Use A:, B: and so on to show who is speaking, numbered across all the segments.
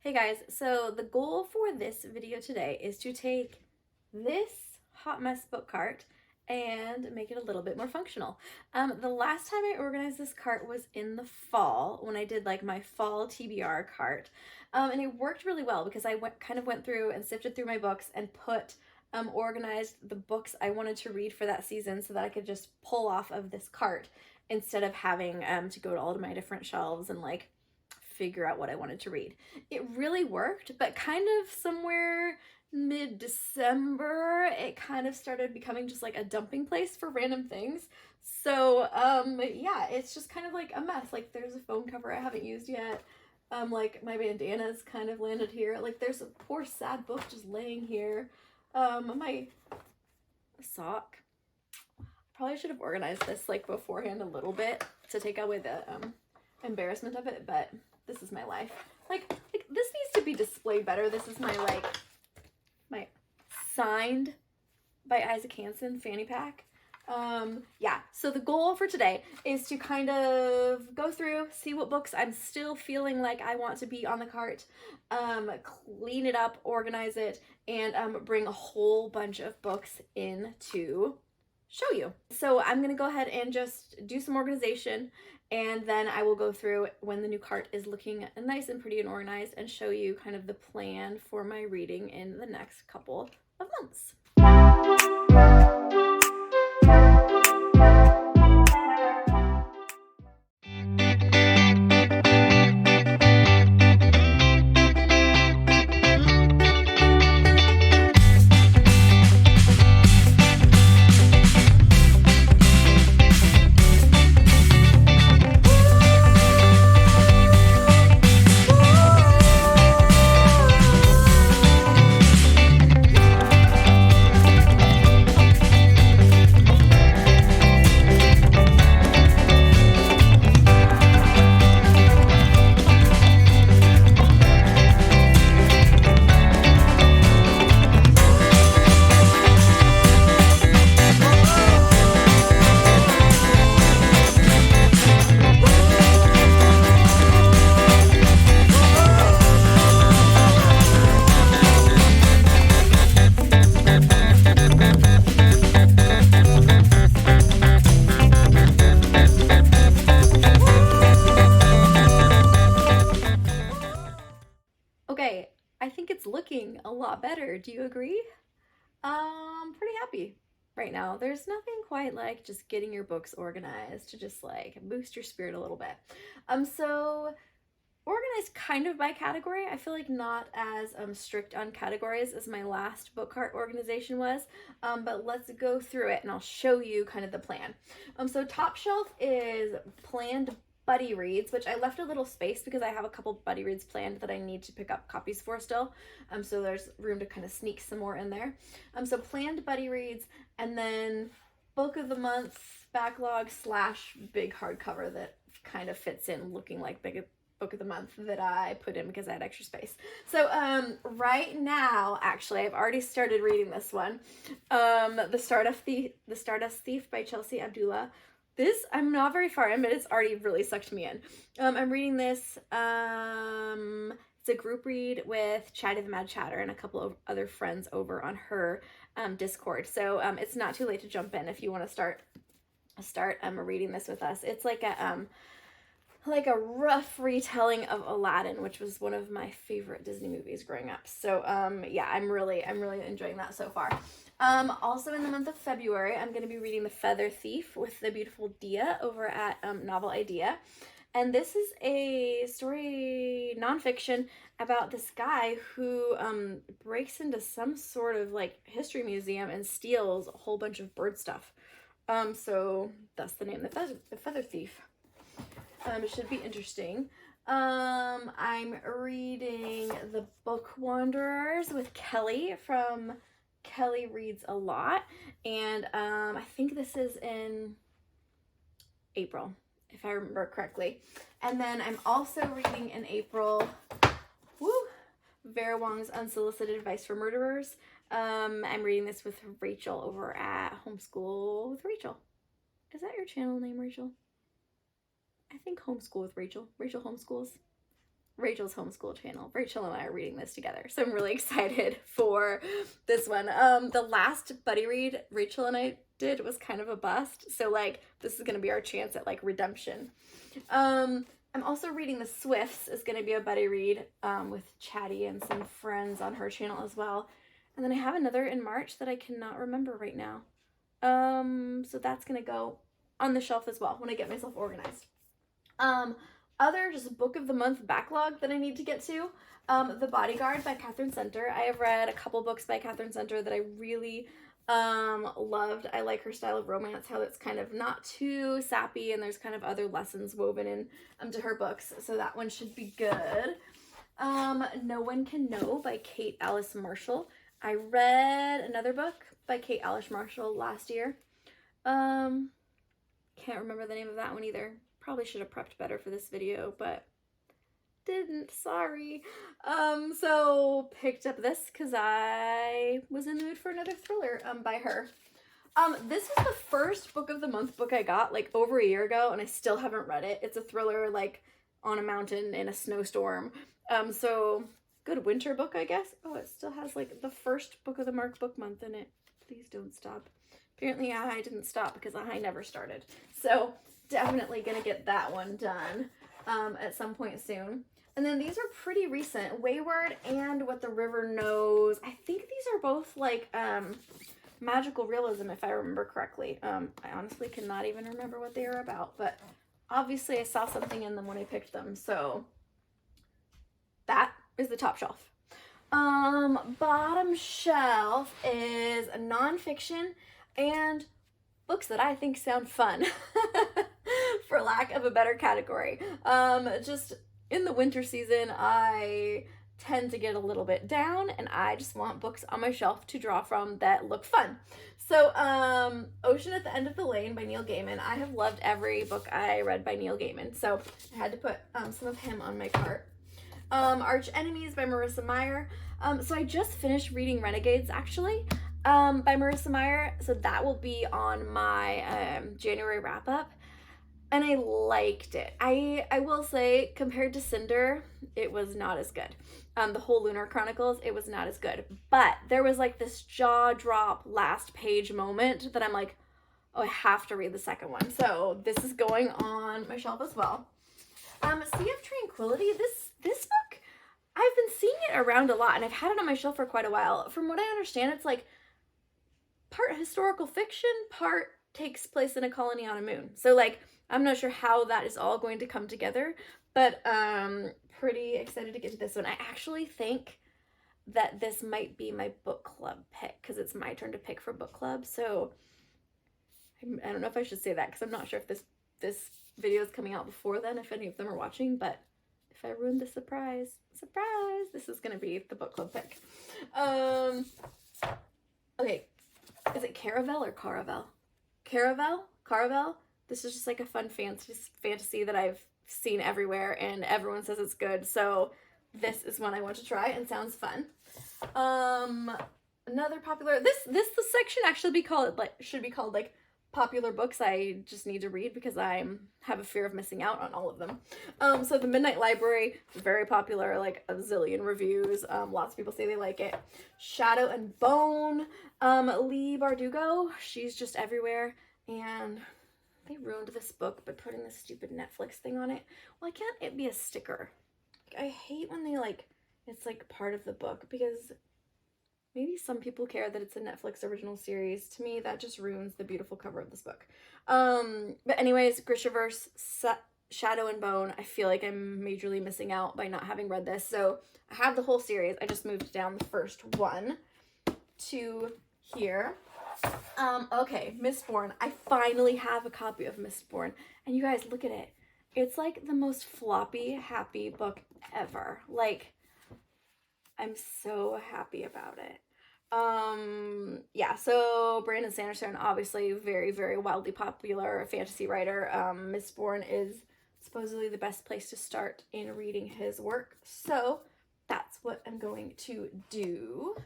A: Hey guys, so the goal for this video today is to take this hot mess book cart and make it a little bit more functional. The last time I organized this cart was in the fall when I did like my fall TBR cart. And it worked really well because I kind of went through and sifted through my books and organized the books I wanted to read for that season so that I could just pull off of this cart instead of having to go to all of my different shelves and like figure out what I wanted to read. It really worked, but kind of somewhere mid-December, it kind of started becoming just like a dumping place for random things. So, yeah, it's just kind of like a mess. Like there's a phone cover I haven't used yet. Like my bandana's kind of landed here. Like there's a poor sad book just laying here. My sock. Probably should have organized this like beforehand a little bit to take away the embarrassment of it, but this is my life. Like this needs to be displayed better. This is my my signed by Isaac Hansen fanny pack. Yeah, so the goal for today is to kind of go through, see what books I'm still feeling like I want to be on the cart, clean it up, organize it, and bring a whole bunch of books in to show you. So I'm gonna go ahead and just do some organization, and then I will go through when the new cart is looking nice and pretty and organized and show you kind of the plan for my reading in the next couple of months. Okay, I think it's looking a lot better. Do you agree? Pretty happy right now. There's nothing quite like just getting your books organized to just like boost your spirit a little bit. So organized kind of by category. I feel like not as strict on categories as my last book cart organization was, but let's go through it and I'll show you kind of the plan. So top shelf is planned buddy reads, which I left a little space because I have a couple buddy reads planned that I need to pick up copies for still. So there's room to kind of sneak some more in there. So planned buddy reads, and then book of the month backlog / big hardcover that kind of fits in looking like big book of the month that I put in because I had extra space. So right now, actually, I've already started reading this one. The Stardust Thief by Chelsea Abdullah. This, I'm not very far in, but it's already really sucked me in. I'm reading this, it's a group read with Chatty the Mad Chatter and a couple of other friends over on her Discord. So it's not too late to jump in if you want to start reading this with us. It's like a rough retelling of Aladdin, which was one of my favorite Disney movies growing up. So yeah, I'm really enjoying that so far. Also in the month of February, I'm going to be reading The Feather Thief with the beautiful Dia over at Novel Idea. And this is a story, nonfiction, about this guy who breaks into some sort of like history museum and steals a whole bunch of bird stuff. So that's the name, The Feather Thief. It should be interesting. I'm reading The Book Wanderers with Kelly from Kelly Reads a Lot, and I think this is in April, if I remember correctly. And then I'm also reading in April, Vera Wong's Unsolicited Advice for Murderers. I'm reading this with Rachel over at Homeschool with Rachel. Is that your channel name, Rachel? I think Homeschool with Rachel. Rachel Homeschools. Rachel's homeschool channel. Rachel and I are reading this together, so I'm really excited for this one. The last buddy read Rachel and I did was kind of a bust, so like this is gonna be our chance at like redemption. I'm also reading The Swifts. Is gonna be a buddy read with Chatty and some friends on her channel as well. And then I have another in March that I cannot remember right now. So that's gonna go on the shelf as well when I get myself organized. Other just book of the month backlog that I need to get to. The Bodyguard by Catherine Center. I have read a couple books by Catherine Center that I really loved. I like her style of romance, how it's kind of not too sappy and there's kind of other lessons woven in to her books. So that one should be good. No One Can Know by Kate Alice Marshall. I read another book by Kate Alice Marshall last year. Can't remember the name of that one either. Probably should have prepped better for this video, but didn't, sorry. So picked up this because I was in the mood for another thriller by her. This was the first book of the month book I got like over a year ago, and I still haven't read it. It's a thriller like on a mountain in a snowstorm. So good winter book, I guess. Oh, it still has like the first book of the book month in it. Please don't stop. Apparently I didn't stop because I never started. So definitely gonna get that one done at some point soon. And then these are pretty recent. Wayward and What the River Knows. I think these are both like magical realism, if I remember correctly. I honestly cannot even remember what they are about, but obviously I saw something in them when I picked them. So that is the top shelf. Bottom shelf is nonfiction and books that I think sound fun, for lack of a better category. Just in the winter season, I tend to get a little bit down and I just want books on my shelf to draw from that look fun. So, Ocean at the End of the Lane by Neil Gaiman. I have loved every book I read by Neil Gaiman, so I had to put some of him on my cart. Arch Enemies by Marissa Meyer. So I just finished reading Renegades, actually, by Marissa Meyer, so that will be on my January wrap-up, and I liked it. I will say, compared to Cinder, it was not as good. The whole Lunar Chronicles, it was not as good, but there was like this jaw-drop last page moment that I'm like, oh, I have to read the second one, so this is going on my shelf as well. Sea of Tranquility, this book, I've been seeing it around a lot, and I've had it on my shelf for quite a while. From what I understand, it's like part historical fiction, part takes place in a colony on a moon. So like, I'm not sure how that is all going to come together, but pretty excited to get to this one. I actually think that this might be my book club pick because it's my turn to pick for book club. So I don't know if I should say that because I'm not sure if this video is coming out before then, if any of them are watching, but if I ruined the surprise, this is going to be the book club pick. Okay. Is it Caravel or Caravel? Caravel? This is just like a fun fantasy that I've seen everywhere and everyone says it's good. So this is one I want to try and sounds fun. Another popular, this section actually should be called like popular books I just need to read because I have a fear of missing out on all of them. So The Midnight Library, very popular, like a zillion reviews. Lots of people say they like it. Shadow and Bone, Leigh Bardugo, she's just everywhere, and they ruined this book by putting this stupid Netflix thing on it. Why can't it be a sticker? Like, I hate when they it's like part of the book because maybe some people care that it's a Netflix original series. To me, that just ruins the beautiful cover of this book. But anyways, Grishaverse, Shadow and Bone, I feel like I'm majorly missing out by not having read this. So I have the whole series. I just moved down the first one to here. Okay, Mistborn. I finally have a copy of Mistborn. And you guys, look at it. It's like the most floppy, happy book ever. Like, I'm so happy about it. Yeah, so Brandon Sanderson, obviously very, very wildly popular fantasy writer. Mistborn is supposedly the best place to start in reading his work. So that's what I'm going to do.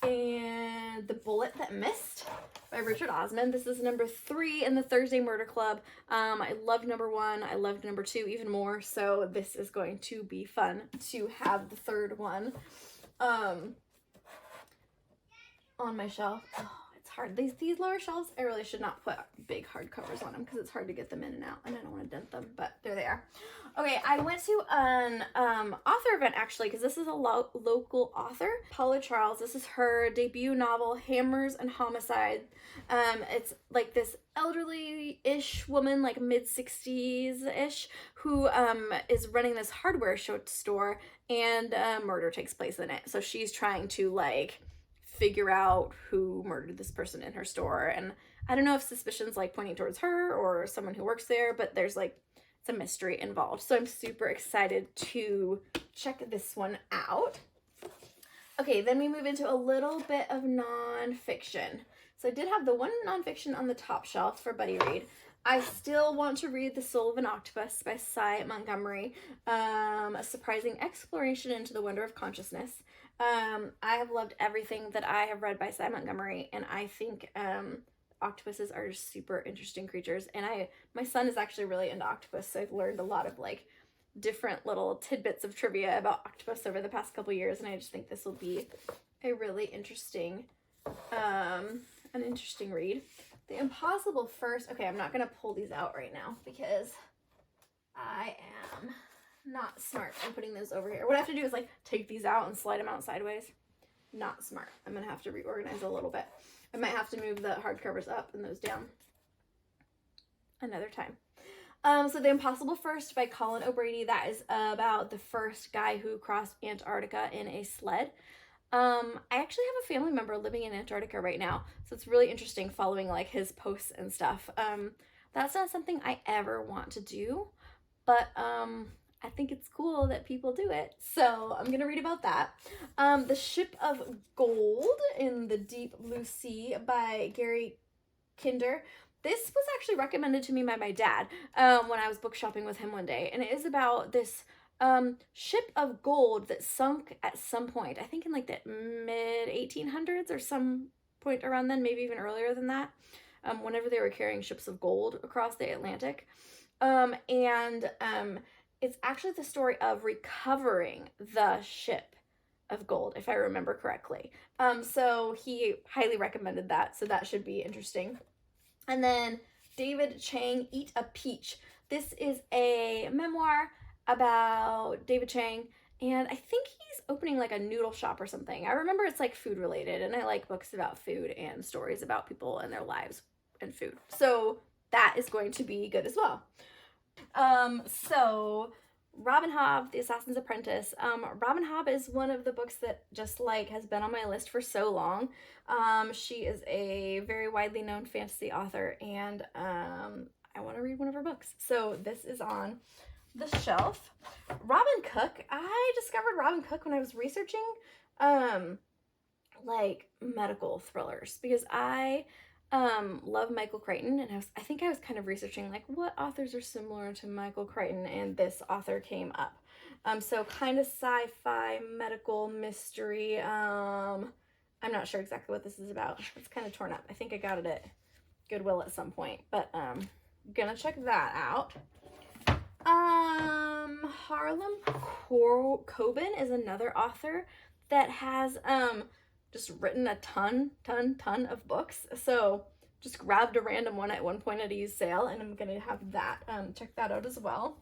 A: And The Bullet That Missed by Richard Osman. This is number 3 in the Thursday Murder Club. I loved number 1. I loved number 2 even more. So this is going to be fun to have the 3rd one on my shelf. Oh, it's hard. These lower shelves, I really should not put big hardcovers on them because it's hard to get them in and out, and I don't want to dent them, but there they are. Okay, I went to an author event actually because this is a local author, Paula Charles. This is her debut novel, Hammers and Homicide. It's like this elderly-ish woman, like mid-60s-ish, who is running this hardware store, and murder takes place in it. So she's trying to like figure out who murdered this person in her store, and I don't know if suspicion's like pointing towards her or someone who works there, but there's like it's a mystery involved. So I'm super excited to check this one out. Okay, then we move into a little bit of nonfiction. So I did have the one nonfiction on the top shelf for Buddy Read. I still want to read The Soul of an Octopus by Cy Montgomery, a surprising exploration into the wonder of consciousness. I have loved everything that I have read by Cy Montgomery, and I think octopuses are just super interesting creatures, and my son is actually really into octopus, so I've learned a lot of like different little tidbits of trivia about octopus over the past couple years, and I just think this will be a really interesting an interesting read. The Impossible First. Okay, I'm not gonna pull these out right now because I am not smart in putting those over here. What I have to do is like take these out and slide them out sideways. Not smart. I'm gonna have to reorganize a little bit. I might have to move the hardcovers up and those down another time. So The Impossible First by Colin O'Brady. That is about the first guy who crossed Antarctica in a sled. I actually have a family member living in Antarctica right now, so it's really interesting following like his posts and stuff. That's not something I ever want to do, but I think it's cool that people do it, so I'm gonna read about that. The Ship of Gold in the Deep Blue Sea by Gary Kinder. This was actually recommended to me by my dad when I was book shopping with him one day, and it is about this ship of gold that sunk at some point, I think in like the mid 1800s or some point around then, maybe even earlier than that, whenever they were carrying ships of gold across the Atlantic. It's actually the story of recovering the ship of gold, if I remember correctly. So he highly recommended that, so that should be interesting. And then David Chang, Eat a Peach. This is a memoir about David Chang, and I think he's opening like a noodle shop or something. I remember it's like food related, and I like books about food and stories about people and their lives and food. So that is going to be good as well. So Robin Hobb, The Assassin's Apprentice. Robin Hobb is one of the books that just like has been on my list for so long. She is a very widely known fantasy author, and I want to read one of her books. So this is on the shelf. Robin Cook. I discovered Robin Cook when I was researching like medical thrillers, because I love Michael Crichton, and I think I was kind of researching like what authors are similar to Michael Crichton, and this author came up. So kind of sci-fi, medical mystery. I'm not sure exactly what this is about. It's kind of torn up. I think I got it at Goodwill at some point, but gonna check that out. Harlan Coben is another author that has just written a ton of books. So just grabbed a random one at one point at a used sale, and I'm gonna have that check that out as well.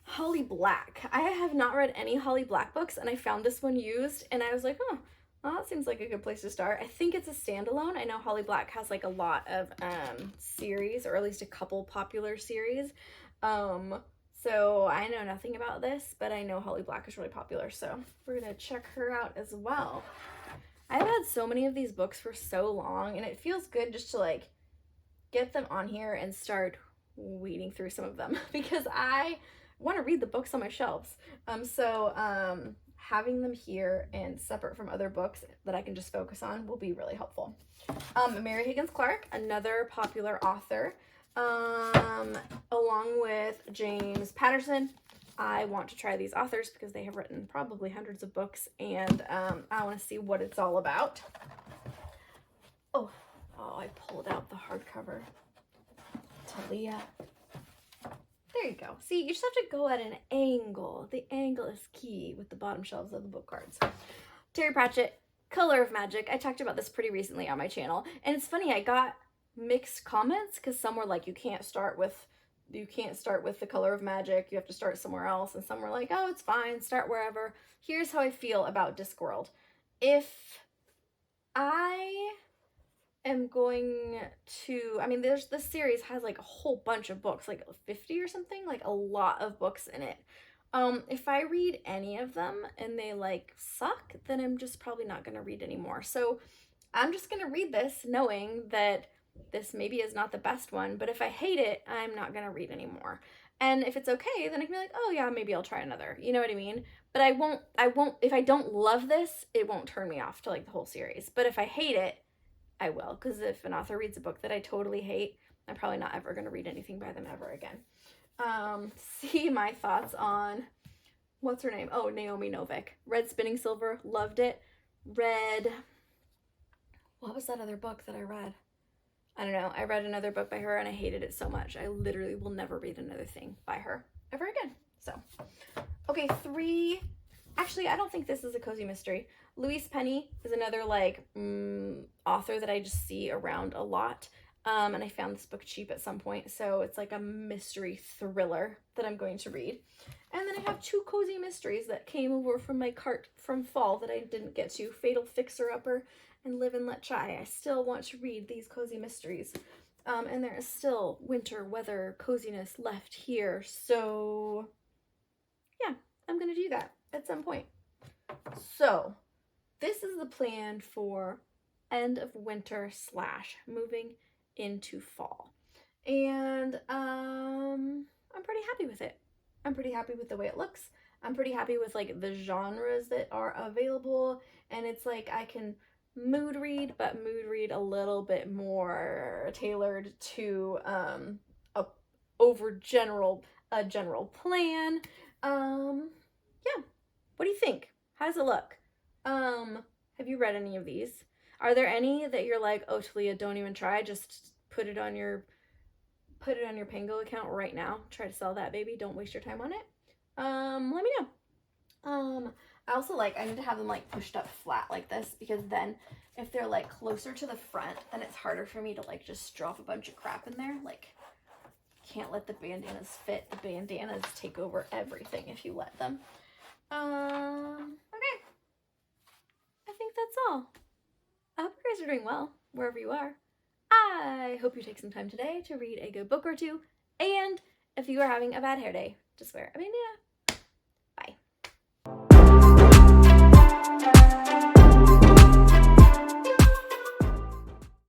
A: Holly Black. I have not read any Holly Black books, and I found this one used, and I was like, oh, well, that seems like a good place to start. I think it's a standalone. I know Holly Black has like a lot of series, or at least a couple popular series. So I know nothing about this, but I know Holly Black is really popular, so we're gonna check her out as well. I've had so many of these books for so long, and it feels good just to like get them on here and start weeding through some of them because I want to read the books on my shelves. Having them here and separate from other books that I can just focus on will be really helpful. Mary Higgins Clark, another popular author, along with James Patterson. I want to try these authors because they have written probably hundreds of books, and I want to see what it's all about. Oh, I pulled out the hardcover. Talia. There you go. See, you just have to go at an angle. The angle is key with the bottom shelves of the book cards. Terry Pratchett, Color of Magic. I talked about this pretty recently on my channel. And it's funny, I got mixed comments because some were like, you can't start with the Color of Magic. You have to start somewhere else. And some were like, oh, it's fine. Start wherever. Here's how I feel about Discworld. If I am going to, I mean, this series has like a whole bunch of books, like 50 or something, like a lot of books in it. If I read any of them and they like suck, then I'm just probably not going to read anymore. So I'm just going to read this knowing that this maybe is not the best one, but if I hate it, I'm not going to read anymore. And if it's okay, then I can be like, oh yeah, maybe I'll try another. You know what I mean? But I won't, if I don't love this, it won't turn me off to like the whole series. But if I hate it, I will. Because if an author reads a book that I totally hate, I'm probably not ever going to read anything by them ever again. See my thoughts on, what's her name? Oh, Naomi Novik. Read Spinning Silver, loved it. Read, what was that other book that I read? I don't know. I read another book by her and I hated it so much. I literally will never read another thing by her ever again. So, okay, 3. Actually, I don't think this is a cozy mystery. Louise Penny is another like author that I just see around a lot. And I found this book cheap at some point. So it's like a mystery thriller that I'm going to read. And then I have 2 cozy mysteries that came over from my cart from fall that I didn't get to. Fatal Fixer-Upper and Live and Let Try. I still want to read these cozy mysteries. And there is still winter weather coziness left here. So yeah, I'm going to do that at some point. So this is the plan for end of winter / moving into fall. And I'm pretty happy with it. I'm pretty happy with the way it looks. I'm pretty happy with like the genres that are available. And it's like I can mood read, but mood read a little bit more tailored to a general plan. Yeah. What do you think? How does it look? Have you read any of these? Are there any that you're like, oh, Talia, don't even try, just put it on your Pango account right now. Try to sell that baby. Don't waste your time on it. Let me know. I also like, I need to have them like pushed up flat like this, because then if they're like closer to the front, then it's harder for me to like just drop a bunch of crap in there. Like, can't let the bandanas fit. The bandanas take over everything if you let them. Okay. I think that's all. I hope you guys are doing well, wherever you are. I hope you take some time today to read a good book or two. And if you are having a bad hair day, just wear a bandana.